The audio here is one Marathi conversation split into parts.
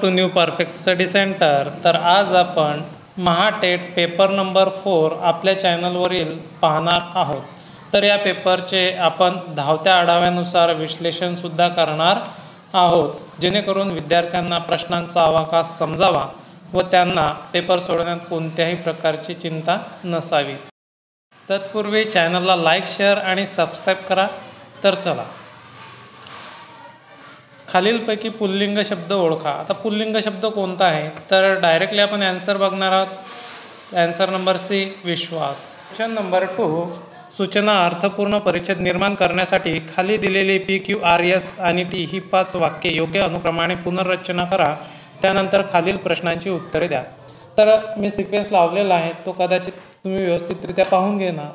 To new perfect study centre. तर आज आपण महाटेट पेपर नंबर 4 आपल्या चॅनलवरील पाहणार आहोत. तर या पेपरचे आपण धावत्या आढाव्यानुसार विश्लेषणसुद्धा करणार आहोत, जेणेकरून विद्यार्थ्यांना प्रश्नांचा अवकाश समजावा व त्यांना पेपर सोडवण्यात कोणत्याही प्रकारची चिंता नसावी. तत्पूर्वी चॅनलला लाईक, शेअर आणि सबस्क्राईब करा. तर चला, खालीलपैकी पुल्लिंग शब्द ओळखा. आता पुल्लिंग शब्द कोणता आहे, तर डायरेक्टली आपण ॲन्सर बघणार आहोत. ॲन्सर नंबर सी, विश्वास. क्वेश्चन नंबर 2, सूचना अर्थपूर्ण परिच्छेद निर्माण करण्यासाठी खाली दिलेली पी, क्यू, आर, एस आणि टी ही 5 वाक्ये योग्य अनुक्रमाने पुनर्रचना करा. त्यानंतर खालील प्रश्नांची उत्तरे द्या. तर मी सिक्वेन्स लावलेला आहे, तो कदाचित तुम्ही व्यवस्थितरित्या पाहून घेणार.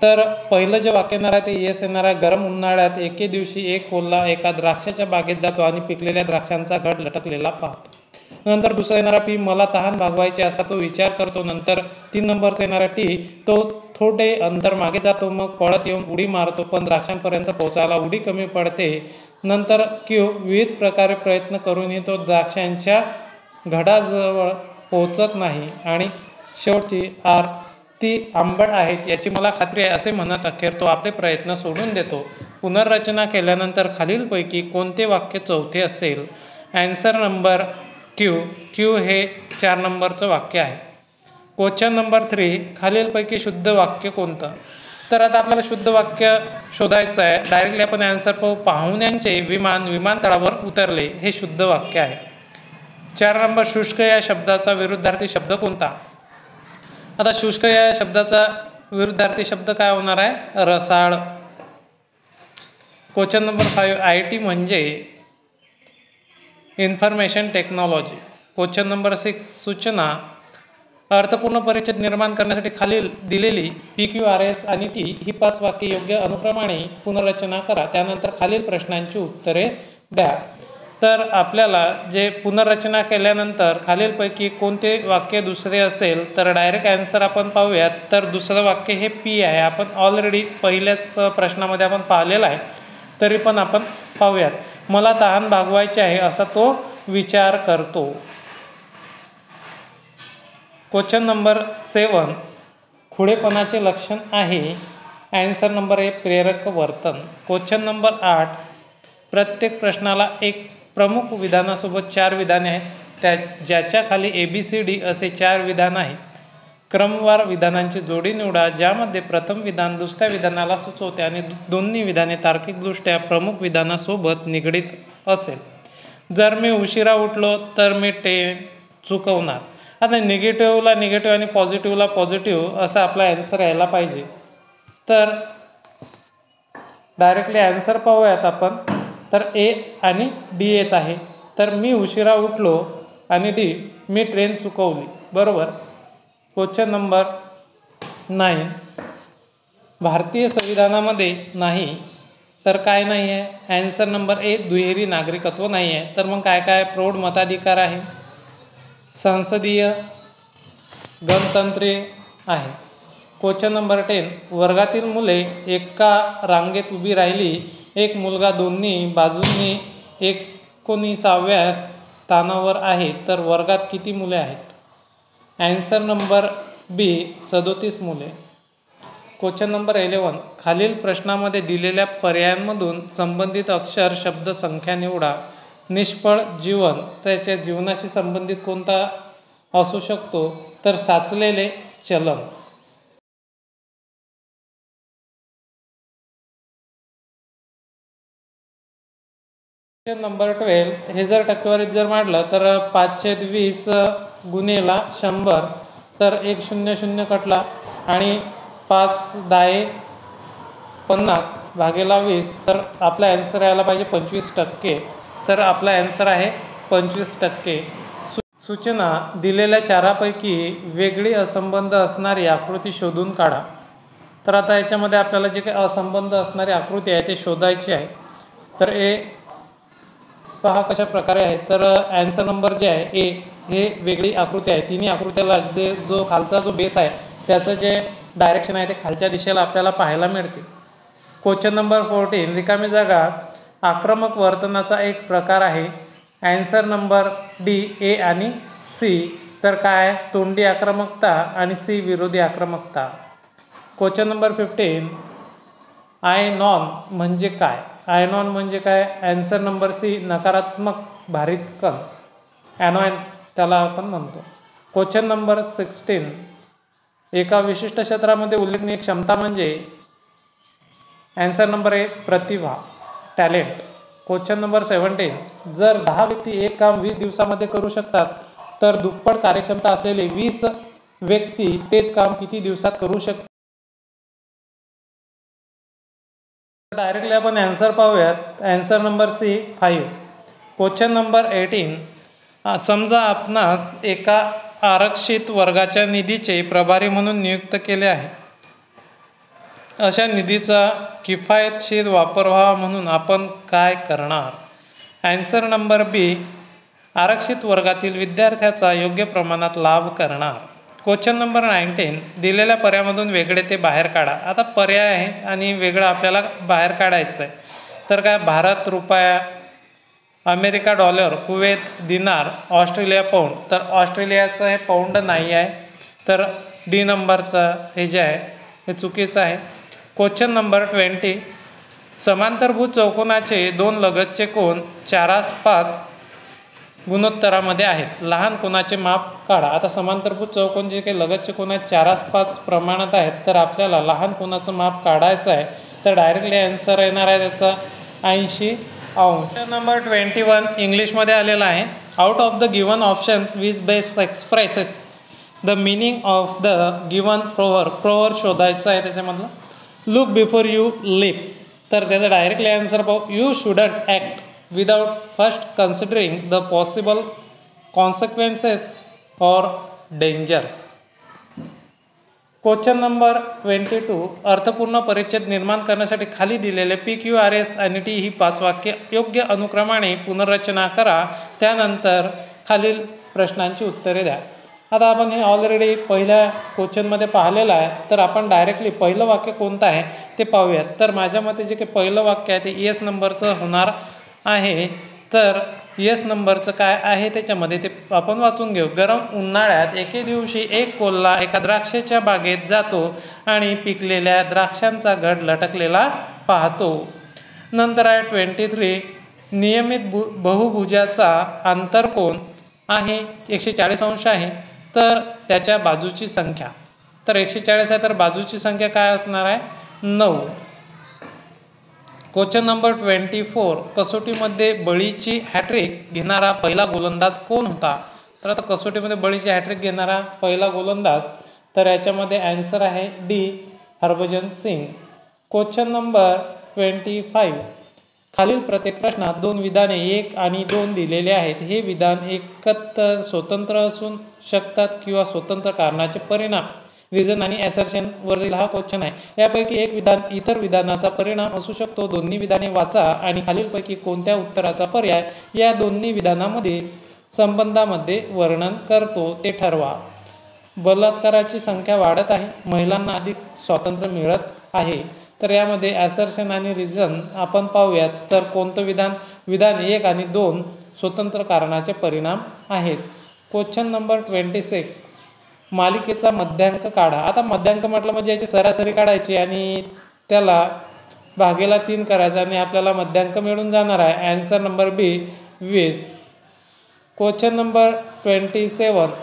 तर पहिलं जे वाक्य येणार आहे ते येस येणार आहे. गरम उन्हाळ्यात एके दिवशी एक कोल्हा एका द्राक्षाच्या बागेत जातो आणि पिकलेल्या द्राक्षांचा घड लटकलेला पाहतो. नंतर दुसरा येणारा पी, मला तहान भागवायची असा तो विचार करतो. नंतर 3 नंबरचा येणारा टी, तो थोडे अंतर मागे जातो, मग पळत येऊन उडी मारतो, पण द्राक्षांपर्यंत पोहोचायला उडी कमी पडते. नंतर क्यू, विविध प्रकारे प्रयत्न करूनही तो द्राक्षांच्या घडाजवळ पोहोचत नाही. आणि शेवटची आर, ती आंबट आहेत याची मला खात्री आहे असे म्हणत अखेर तो आपले प्रयत्न सोडून देतो. पुनर्रचना केल्यानंतर खालीलपैकी कोणते वाक्य चौथे असेल? Answer number Q. क्यू हे 4 नंबरचं वाक्य आहे. क्वेश्चन नंबर 3, खालीलपैकी शुद्ध वाक्य कोणतं? तर आता आपल्याला शुद्ध वाक्य शोधायचं आहे. डायरेक्टली आपण ॲन्सर पाहू. पाहुण्यांचे विमान विमानतळावर उतरले हे शुद्ध वाक्य आहे. 4 नंबर, शुष्क या शब्दाचा विरुद्धार्थी शब्द कोणता? आता शुष्क या शब्दाचा विरुद्धार्थी शब्द काय होणार आहे? रसाळ. क्वेश्चन नंबर 5, आय टी म्हणजे इन्फॉर्मेशन टेक्नॉलॉजी. क्वेश्चन नंबर 6, सूचना अर्थपूर्ण परिच्छेद निर्माण करण्यासाठी खालील दिलेली पी, क्यू, आर, एस आणि टी ही 5 वाक्ये योग्य अनुक्रमाने पुनर्रचना करा. त्यानंतर खालील प्रश्नांची उत्तरे द्या. तर आपल्याला जे पुनर्रचना केल्यानंतर खालीलपैकी कोणते वाक्य दुसरे असेल, तर डायरेक्ट ॲन्सर आपण पाहूयात. तर दुसरं वाक्य हे पी आहे. आपण ऑलरेडी पहिल्याच प्रश्नामध्ये आपण पाहिलेलं आहे, तरी पण आपण पाहूयात. मला तहान भागवायची आहे असा तो विचार करतो. क्वेश्चन नंबर 7, खुळेपणाचे लक्षण आहे. ॲन्सर नंबर ए, प्रेरक वर्तन. क्वेश्चन नंबर 8, प्रत्येक प्रश्नाला एक प्रमुख विधानासोबत 4 विधाने आहेत. ज्याच्या खाली ABCD असे 4 विधान आहेत. क्रमवार विधानांची जोडी निवडा, ज्यामध्ये प्रथम विधान दुसऱ्या विधानाला सुचवते आणि दोन्ही विधाने तार्किकदृष्ट्या प्रमुख विधानासोबत निगडीत असेल. जर मी उशिरा उठलो तर मी ट्रेन चुकवणार. आता निगेटिव्हला निगेटिव्ह आणि पॉझिटिव्हला पॉझिटिव्ह असा आपला ॲन्सर यायला पाहिजे. तर डायरेक्टली ॲन्सर पाहूयात आपण. तर ए आणि डी येत आहे. तर मी उशिरा उठलो आणि डी, मी ट्रेन चुकवली. बरोबर. क्वेश्चन नंबर 9, भारतीय संविधानामध्ये नाही तर काय नाही आहे? ॲन्सर नंबर ए, दुहेरी नागरिकत्व नाही आहे. तर मग काय काय? प्रौढ मताधिकार आहे, संसदीय गणतंत्रीय आहे. क्वेश्चन नंबर 10, वर्गातील मुले एका रांगेत उभी राहिली. एक मुलगा दोन्ही बाजूंनी 19व्या स्थानावर आहे. तर वर्गात किती मुले आहेत? ॲन्सर नंबर बी, 37 मुले. क्वेश्चन नंबर 11, खालील प्रश्नामध्ये दिलेल्या पर्यायांमधून संबंधित अक्षर शब्द संख्या निवडा. निष्फळ जीवन, त्याच्या जीवनाशी संबंधित कोणता असू शकतो? तर साचलेले चलन. क्वेश्चन नंबर 12, हे जर टक्केवारीत जर मांडलं तर 5/20 गुणेला 100, तर 1 0 0 कटला आणि 5×10 50 भागेला 20. तर आपला ॲन्सर यायला पाहिजे 25%. तर आपला ॲन्सर आहे 25%. सूचना दिलेल्या 4पैकी वेगळी असंबंध असणारी आकृती शोधून काढा. तर आता याच्यामध्ये आपल्याला जे काही असंबंध असणारी आकृती आहे ते शोधायची आहे. तर ए पहा कशा प्रकारे आहे. तर ॲन्सर नंबर जे आहे ए, हे वेगळी आकृती आहे. तिन्ही आकृत्याला जो खालचा जो बेस आहे त्याचं जे डायरेक्शन आहे ते खालच्या दिशेला आपल्याला पाहायला मिळते. क्वेश्चन नंबर 14, रिकामी जागा आक्रमक वर्तनाचा एक प्रकार आहे. ॲन्सर नंबर डी ए आणि सी. तर काय तोंडी आक्रमकता आणि सी विरोधी आक्रमकता. क्वेश्चन नंबर 15 आयनॉन म्हणजे काय. आयनॉन म्हणजे काय. ॲन्सर नंबर सी नकारात्मक भारित कण ॲनॉन त्याला आपण म्हणतो. क्वेश्चन नंबर 16 एका विशिष्ट क्षेत्रामध्ये उल्लेखनीय क्षमता म्हणजे. ॲन्सर नंबर ए प्रतिभा टॅलेंट. क्वेश्चन नंबर 17 जर 10 व्यक्ती एक काम 20 दिवसामध्ये करू शकतात तर दुप्पट कार्यक्षमता असलेले 20 व्यक्ती तेच काम किती दिवसात करू शकतात. डायरेक्टली आपण ॲन्सर पाहूयात. Answer number C 5. Question number 18 समजा आपणास एका आरक्षित वर्गाच्या निधीचे प्रभारी म्हणून नियुक्त केले आहे. अशा निधीचा किफायतशीर वापर व्हावा म्हणून आपण काय करणार. ॲन्सर नंबर बी आरक्षित वर्गातील विद्यार्थ्याचा योग्य प्रमाणात लाभ करणार. क्वेश्चन नंबर 19 दिलेल्या पर्यायामधून वेगळे ते बाहेर काढा. आता पर्याय आहे आणि वेगळं आपल्याला बाहेर काढायचं आहे. तर काय भारत रुपया, अमेरिका डॉलर, कुवेत दिनार, ऑस्ट्रेलिया पाऊंड. तर ऑस्ट्रेलियाचं हे पाऊंड नाही आहे. तर डी नंबरचं हे जे आहे हे चुकीचं आहे. क्वेश्चन नंबर 20 समांतरभुज चौकोनाचे दोन लगतचे कोन 4:5 गुणोत्तरामध्ये आहेत. लहान कोनाचे माप काढा. आता समांतरभुज चौकोन जे काही लगतचे कोन आहेत 4:5 प्रमाणात आहेत. तर आपल्याला लहान कोनाचं माप काढायचं आहे. तर डायरेक्टली ॲन्सर येणार आहे त्याचा 80 अंश. नंबर 21 इंग्लिशमध्ये आलेला आहे. Out of the given option which best expresses the meaning of the given proverb शोधायचं आहे त्याच्यामधलं. Look before you leap. तर त्याचा डायरेक्टली ॲन्सर पाहू. You shouldn't act without first considering the possible consequences और डेंजर्स. क्वेश्चन नंबर 22 अर्थपूर्ण परिच्छेद निर्माण करण्यासाठी खाली दिलेले PQRS आणि T ही 5 वाक्ये योग्य अनुक्रमाने पुनर्रचना करा. त्यानंतर खालील प्रश्नांची उत्तरे द्या. आता आपण हे ऑलरेडी पहिल्या क्वेश्चनमध्ये पाहिलेलं आहे. तर आपण डायरेक्टली पहिलं वाक्य कोणतं आहे ते पाहूयात. तर माझ्या मते जे काही पहिलं वाक्य आहे ते एस नंबरचं होणार आहे. तर एस नंबरचं काय आहे त्याच्यामध्ये ते आपण वाचून घेऊ. गरम उन्हाळ्यात एके दिवशी एक कोल्हा एका द्राक्षाच्या बागेत जातो आणि पिकलेल्या द्राक्षांचा घड लटकलेला पाहतो. नंतर आहे 23 नियमित बहुभुजाचा आंतरकोन आहे 140 अंश आहे. तर त्याच्या बाजूची संख्या. तर 140 आहे तर बाजूची संख्या काय असणार आहे 9. क्वेश्चन नंबर 24 कसोटीमध्ये बळीची हॅट्रिक घेणारा पहिला गोलंदाज कोण होता. तर आता कसोटीमध्ये बळीची हॅट्रिक घेणारा पहिला गोलंदाज तर याच्यामध्ये ॲन्सर आहे D Harbhajan Singh. Question number 25 खालील प्रत्येक प्रश्नात 2 विधाने 1 आणि 2 दिलेले आहेत. हे विधान एकत्र स्वतंत्र असू शकतात किंवा स्वतंत्र कारणाचे परिणाम रिझन आणि ॲसर्शन वरील हा क्वेश्चन आहे. यापैकी एक विधान इतर विधानाचा परिणाम असू शकतो. दोन्ही विधाने वाचा आणि खालीलपैकी कोणत्या उत्तराचा पर्याय या दोन्ही विधानामध्ये संबंधामध्ये वर्णन करतो ते ठरवा. बलात्काराची संख्या वाढत आहे. महिलांना अधिक स्वातंत्र्य मिळत आहे. तर यामध्ये ॲसर्शन आणि रिझन आपण पाहूयात. तर कोणतं विधान 1 आणि 2 स्वतंत्र कारणाचे परिणाम आहेत. क्वेश्चन नंबर 26 मालिकेचा मध्यांक काढा. आता मध्यांक म्हटलं म्हणजे याची सरासरी काढायची आणि त्याला भागेला 3 करायचा आणि आपल्याला मध्यांक मिळून जाणार आहे. ॲन्सर नंबर बी 20. क्वेश्चन नंबर 27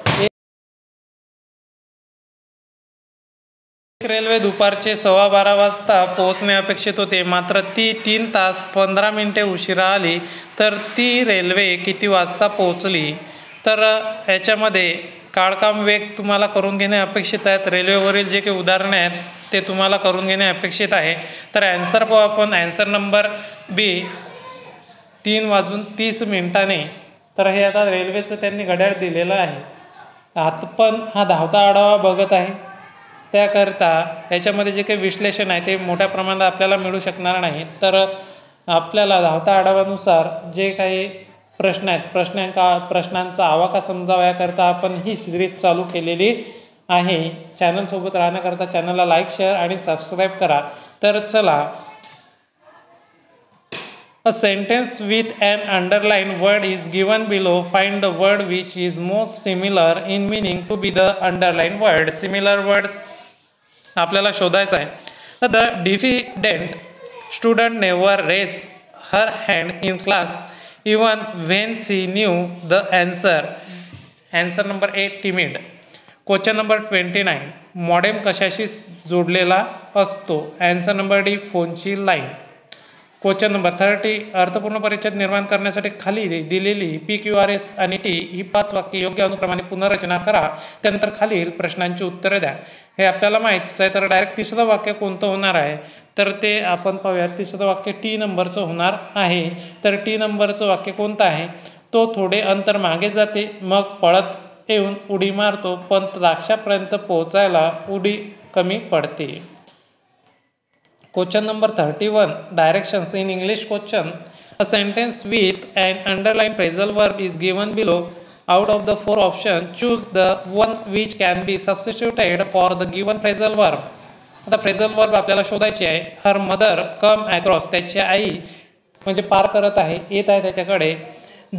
रेल्वे दुपारचे 12:15 वाजता पोहोचणे अपेक्षित होते मात्र ती 3 तास 15 मिनिटे उशिरा आली. तर ती रेल्वे किती वाजता पोहोचली. तर याच्यामध्ये काळकाम वेग तुम्हाला करून घेणे अपेक्षित आहेत. रेल्वेवरील जे काही उदाहरणे आहेत ते तुम्हाला करून घेणे अपेक्षित आहे. तर ॲन्सर पाहू आपण. ॲन्सर नंबर बी 3:30 तर हे आता रेल्वेचं त्यांनी घड्याळ दिलेलं आहे. आपण हा धावता आढावा बघत आहे. त्याकरता याच्यामध्ये जे काही विश्लेषण आहे ते मोठ्या प्रमाणात आपल्याला मिळू शकणार नाही. तर आपल्याला धावता आढाव्यानुसार जे काही प्रश्न आहेत प्रश्नांचा आवाका समजावा याकरता आपण ही सिरीज चालू केलेली आहे. चॅनलसोबत राहण्याकरता चॅनलला लाईक शेअर आणि सबस्क्राईब करा. तर चला A sentence with an underlined word is given below. Find the word which is most similar in meaning to be the underlined word. Similar words आपल्याला शोधायचं आहे. तर the diffident student never raise her hand in class even when she knew the answer. Answer number 8 timid. Question number 29 modem कशाशी जोडलेला असतो. ॲन्सर नंबर डी फोनची लाईन. क्वेश्चन नंबर 30 अर्थपूर्ण परिच्छेद निर्माण करण्यासाठी खाली दिलेली PQRS आणि T ही 5 वाक्ये योग्य अनुक्रमाने पुनर्रचना करा. त्यानंतर खालील प्रश्नांची उत्तरे द्या. हे आपल्याला माहितीच आहे. तर डायरेक्ट तिसरं वाक्य कोणतं होणार आहे तर ते आपण पाहूया. तिसरं वाक्य T नंबरचं होणार आहे. तर T नंबरचं वाक्य कोणतं आहे. तो थोडे अंतर मागे जाते मग पळत येऊन उडी मारतो पण द्राक्षापर्यंत पोहोचायला उडी कमी पडते. Question number 31 directions in English question. A sentence with an underlined phrasal verb is given below. Out of the 4 options, choose the one which can be substituted for the given phrasal verb. आता phrasal verb आपल्याला शोधायची आहे. Her mother come across. त्याची आई म्हणजे पार करत आहे येत आहे त्याच्याकडे.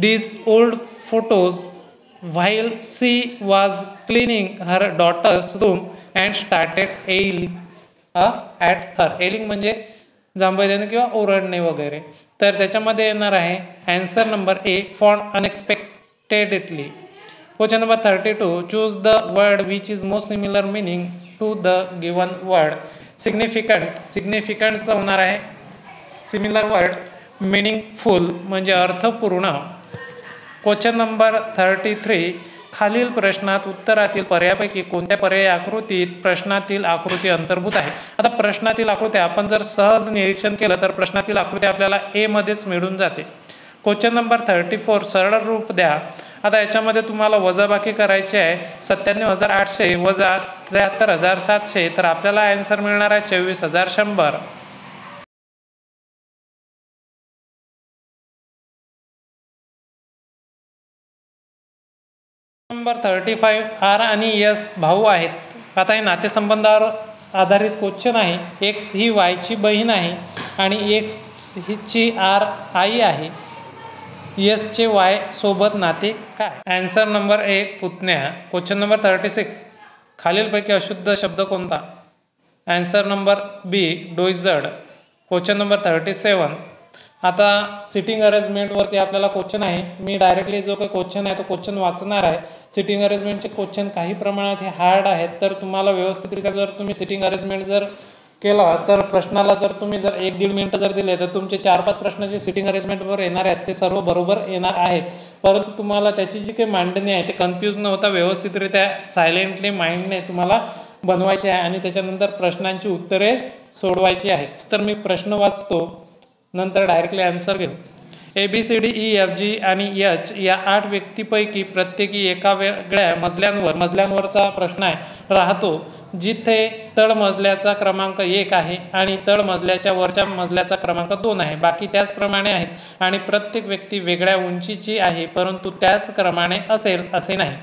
These old photos while she was cleaning her daughter's room and started ailing at हर. एलिंग म्हणजे जांभई देणे किंवा ओरडणे वगैरे. तर त्याच्यामध्ये येणार आहे answer number A fawn unexpectedly. Question number 32 choose the word which is most similar meaning to the given word. Significant. सिग्निफिकंटचं होणार आहे सिमिलर वर्ड. मिनिंगफुल म्हणजे अर्थपूर्ण. क्वेश्चन नंबर 33 खालील प्रश्नात उत्तरातील पर्यायापैकी कोणत्या पर्यायी आकृतीत प्रश्नातील आकृती अंतर्भूत आहे. आता प्रश्नातील आकृती आपण जर सहज निरीक्षण केलं तर प्रश्नातील आकृती आपल्याला ए मध्येच मिळून जाते. क्वेश्चन नंबर 34 सरळ रूप द्या. आता याच्यामध्ये तुम्हाला वजाबाकी करायची आहे. 97,800 वजा 73,700 तर आपल्याला आन्सर मिळणार आहे 24,100. नंबर 35 आर आणि एस भाऊ आहेत. आता हे नातेसंबंधावर आधारित क्वेश्चन आहे. एक्स ही वायची बहीण आहे आणि एक्स हिची आर आई आहे. एसचे वाय सोबत नाते काय. Answer number 1 पुतण्या. क्वेश्चन नंबर 36 खालीलपैकी अशुद्ध शब्द कोणता. ॲन्सर नंबर बी डोईजड. क्वेश्चन नंबर 37 आता सिटिंग अरेंजमेंटवरती आपल्याला क्वेश्चन आहे. मी डायरेक्टली जो काही क्वेश्चन आहे तो क्वेश्चन वाचणार आहे. सिटिंग अरेंजमेंटचे क्वेश्चन काही प्रमाणात हे हार्ड आहेत. तर तुम्हाला व्यवस्थितरित्या जर तुम्ही सिटिंग अरेंजमेंट जर केला तर प्रश्नाला जर तुम्ही जर 1-1.5 मिनिटं जर दिले तर तुमचे 4-5 प्रश्न जे सिटिंग अरेंजमेंटवर येणार आहेत ते सर्व बरोबर येणार आहेत. परंतु तुम्हाला त्याची जी काही मांडणी आहे ते कन्फ्यूज न होता व्यवस्थितरित्या सायलेंटली माइंडने तुम्हाला बनवायचे आहे आणि त्याच्यानंतर प्रश्नांची उत्तरे सोडवायची आहेत. तर मी प्रश्न वाचतो नंतर डायरेक्टली आन्सर घेऊ. ABCDEFG आणि H या 8 व्यक्तीपैकी प्रत्येकी एका वेगळ्या मजल्यांवरचा प्रश्न आहे राहतो जिथे तळमजल्याचा क्रमांक 1 आहे आणि तळमजल्याच्या वरच्या मजल्याचा क्रमांक 2 आहे. बाकी त्याचप्रमाणे आहेत आणि प्रत्येक व्यक्ती वेगळ्या उंचीची आहे परंतु त्याच क्रमाने असेल असे नाही.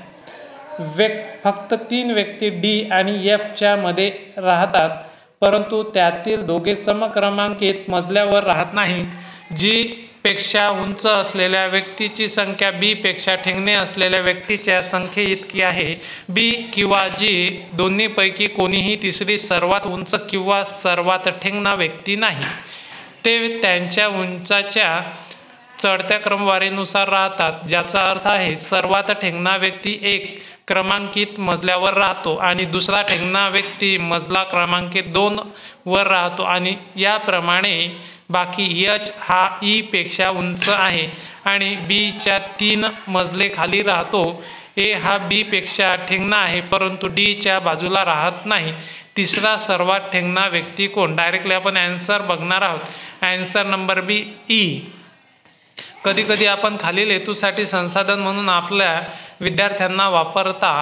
फक्त 3 व्यक्ती D आणि F च्या मध्ये राहतात परंतु त्यातील दोघे समक्रमांकित मजल्यावर राहत नाहीत. जी पेक्षा उंच असलेल्या व्यक्तीची संख्या बी पेक्षा ठेंगणे असलेल्या व्यक्तीच्या संख्येइतकी आहे. बी किंवा जी दोन्हीपैकी कोणीही तिसरी सर्वात उंच किंवा सर्वात ठेंगणा व्यक्ती नाही. ते त्यांच्या उंचाच्या चढत्या क्रमवारीनुसार राहतात ज्याचा अर्थ आहे सर्वात ठेंगणा व्यक्ती एक क्रमांकित मजल्यावर राहतो आणि दुसरा ठेंगणा व्यक्ती मजला क्रमांकित 2 वर राहतो आणि याप्रमाणे बाकी. H हा E पेक्षा उंच आहे आणि B च्या 3 मजले खाली राहतो. A हा B पेक्षा ठेंगणा आहे परंतु D च्या बाजूला राहत नाही. तिसरा सर्वात ठेंगणा व्यक्ती कोण. डायरेक्टली आपण आन्सर बघणार आहोत. ॲन्सर नंबर बी E. कधीकधी आपण खालील हेतूसाठी संसाधन म्हणून आपल्या विद्यार्थ्यांना वापरता.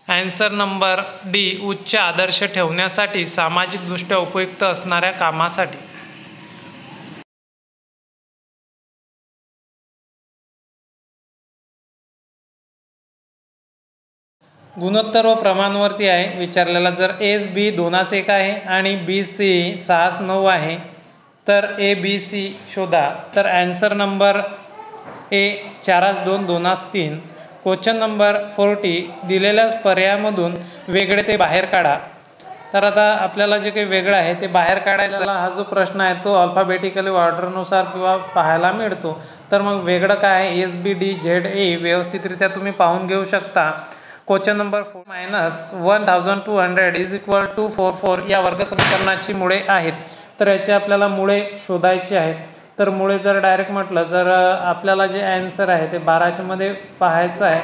ॲन्सर नंबर डी उच्च आदर्श ठेवण्यासाठी सामाजिकदृष्ट्या उपयुक्त असणाऱ्या कामासाठी. गुणोत्तर व प्रमाणवरती आहे विचारलेला. जर SB 2:1 आहे आणि BC 6:9 आहे तर ABC शोधा. तर ॲन्सर नंबर ए 4-2 2-3. क्वेश्चन नंबर 40 दिलेल्या पर्यायामधून वेगळे ते बाहेर काढा. तर आता आपल्याला जे काही वेगळं आहे ते बाहेर काढायचा हा जो प्रश्न आहे तो अल्फाबेटिकली ऑर्डरनुसार किंवा पाहायला मिळतो. तर मग वेगळं काय आहे SBDZA व्यवस्थितरित्या तुम्ही पाहून घेऊ शकता. क्वेश्चन नंबर 4 -1200 = 44 या वर्ग समीकरणाची मुळे आहेत. तर याचे आपल्याला मुळे शोधायचे आहेत. तर मुळे जर डायरेक्ट म्हटलं जर आपल्याला जे ॲन्सर आहे ते 1200 पाहायचं आहे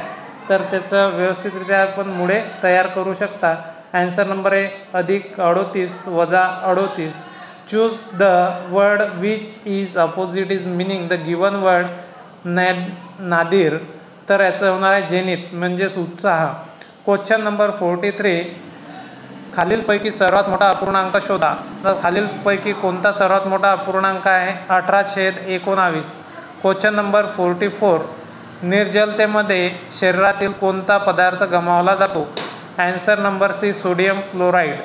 तर त्याचं व्यवस्थितरित्या आपण मुळे तयार करू शकता. Answer number A +38 - 38. Choose the word which is opposite is meaning the given word. Nadir. तर याचं होणार आहे जेनित म्हणजेच उत्साह. क्वेश्चन नंबर 43 खालीलपैकी सर्वात मोठा अपूर्णांक शोधा. तर खालीलपैकी कोणता सर्वात मोठा अपूर्णांक आहे 18/19. क्वेश्चन नंबर 44 निर्जलतेमध्ये शरीरातील कोणता पदार्थ गमावला जातो. Answer number C sodium chloride.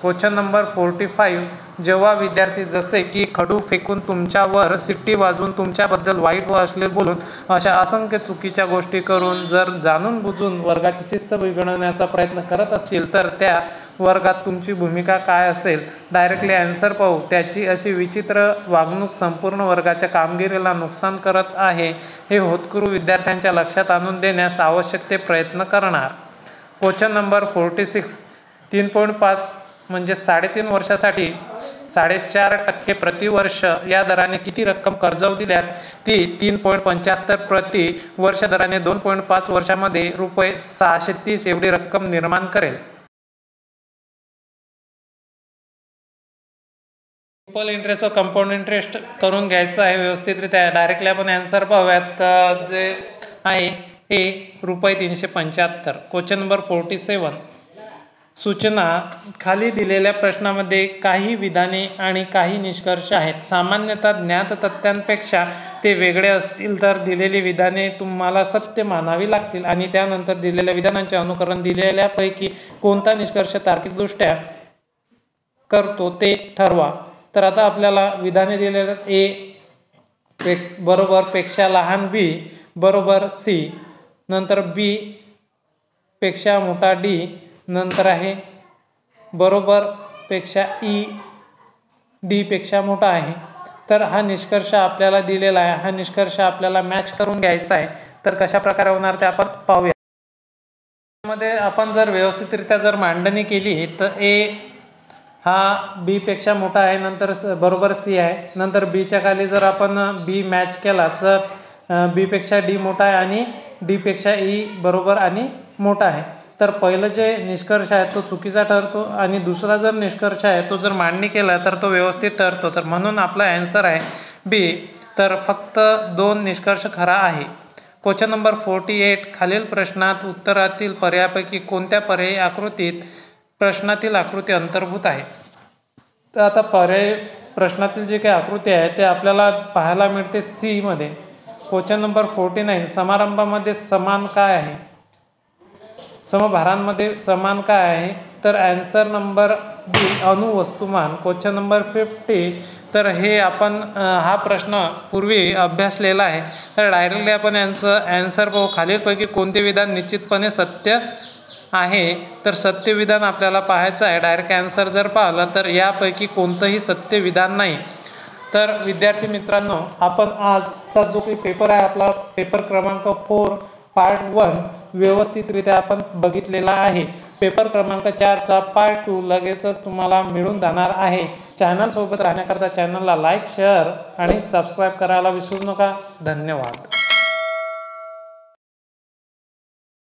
Question number 45 जेव्हा विद्यार्थी जसे की खडू फेकून तुमच्यावर शिट्टी वाजवून तुमच्याबद्दल वाईट व अश्लील बोलून अशा असंख्य चुकीच्या गोष्टी करून जर जाणून बुजून वर्गाची शिस्त बिघडवण्याचा प्रयत्न करत असतील तर त्या वर्गात तुमची भूमिका काय असेल. डायरेक्टली ॲन्सर पाहू. त्याची अशी विचित्र वागणूक संपूर्ण वर्गाच्या कामगिरीला नुकसान करत आहे हे होतकरू विद्यार्थ्यांच्या लक्षात आणून देण्यास आवश्यक ते प्रयत्न करणार. क्वेश्चन नंबर 46 3.5 म्हणजे 3.5 वर्षासाठी 4.5% प्रतिवर्ष या दराने किती रक्कम कर्जाऊ दिल्यास ती 3.75 प्रति वर्ष दराने 2.5 वर्षामध्ये ₹630 एवढी रक्कम निर्माण करेल. सिंपल इंटरेस्ट व कंपाऊंड इंटरेस्ट करून घ्यायचं आहे व्यवस्थितरित्या. डायरेक्टली आपण ॲन्सर पाहूयात. जे आहे ए ₹375. क्वेश्चन नंबर 47 सूचना. खाली दिलेल्या प्रश्नामध्ये काही विधाने आणि काही निष्कर्ष आहेत. सामान्यतः ज्ञात तथ्यांपेक्षा ते वेगळे असतील तर दिलेली विधाने तुम्हाला सत्य मानावी लागतील आणि त्यानंतर दिलेल्या विधानांचे अनुकरण दिलेल्यापैकी कोणता निष्कर्ष तार्किकदृष्ट्या करतो ते ठरवा. तर आता आपल्याला विधाने दिलेल्या ए बरोबर पेक्षा लहान बी बरोबर सी, नंतर बी पेक्षा मोठा डी, नंतर आहे बरोबर पेक्षा ई डी पेक्षा मोठा आहे. तर हा निष्कर्ष आपल्याला दिलेला आहे. हा निष्कर्ष आपल्याला मॅच करून घ्यायचा आहे. तर कशा प्रकारे होणार ते आपण पाहूया. मध्ये आपण जर व्यवस्थितरित्या जर मांडणी केली तर ए हा बी पेक्षा मोठा आहे, नंतर बरोबर सी आहे. नंतर बीच्या खाली जर आपण बी मॅच केला तर बी पेक्षा डी मोठा आहे आणि डी पेक्षा ई बरोबर आणि मोठा आहे. तर पहिलं जे निष्कर्ष आहे तो चुकीचा ठरतो आणि दुसरा जर निष्कर्ष आहे तो जर मांडणी केला तर तो व्यवस्थित ठरतो. तर म्हणून आपला ॲन्सर आहे बी. तर फक्त 2 निष्कर्ष खरा आहे. क्वेश्चन नंबर 48 खालील प्रश्नात उत्तरातील पर्यायापैकी कोणत्या पर्यायी आकृतीत प्रश्नातील आकृती अंतर्भूत आहे. तर आता पर्याय प्रश्नातील जे काही आकृती आहे ते आपल्याला पाहायला मिळते सी मध्ये. क्वेश्चन नंबर 49 समारंभामध्ये समान काय आहे. समभारांमध्ये समान काय आहे. तर ॲन्सर नंबर बी अणुवस्तुमान. क्वेश्चन नंबर 50 तर हे आपण हा प्रश्न पूर्वी अभ्यासलेला आहे. तर डायरेक्टली आपण ॲन्सर पाहू. खालीलपैकी कोणते विधान निश्चितपणे सत्य आहे. तर सत्य विधान आपल्याला पाहायचं आहे. डायरेक्ट ॲन्सर जर पाहिलं तर यापैकी कोणतंही सत्य विधान नाही. तर विद्यार्थी मित्रांनो आपण आजचा जो काही पेपर आहे आपला पेपर क्रमांक 4 पार्ट 1 व्यवस्थितरित्या आपण बघितलेला आहे. पेपर क्रमांक 4चा पार्ट 2 लगेचच तुम्हाला मिळून जाणार आहे. चॅनलसोबत राहण्याकरता चॅनलला लाईक शेअर आणि सबस्क्राईब करायला विसरू नका. धन्यवाद.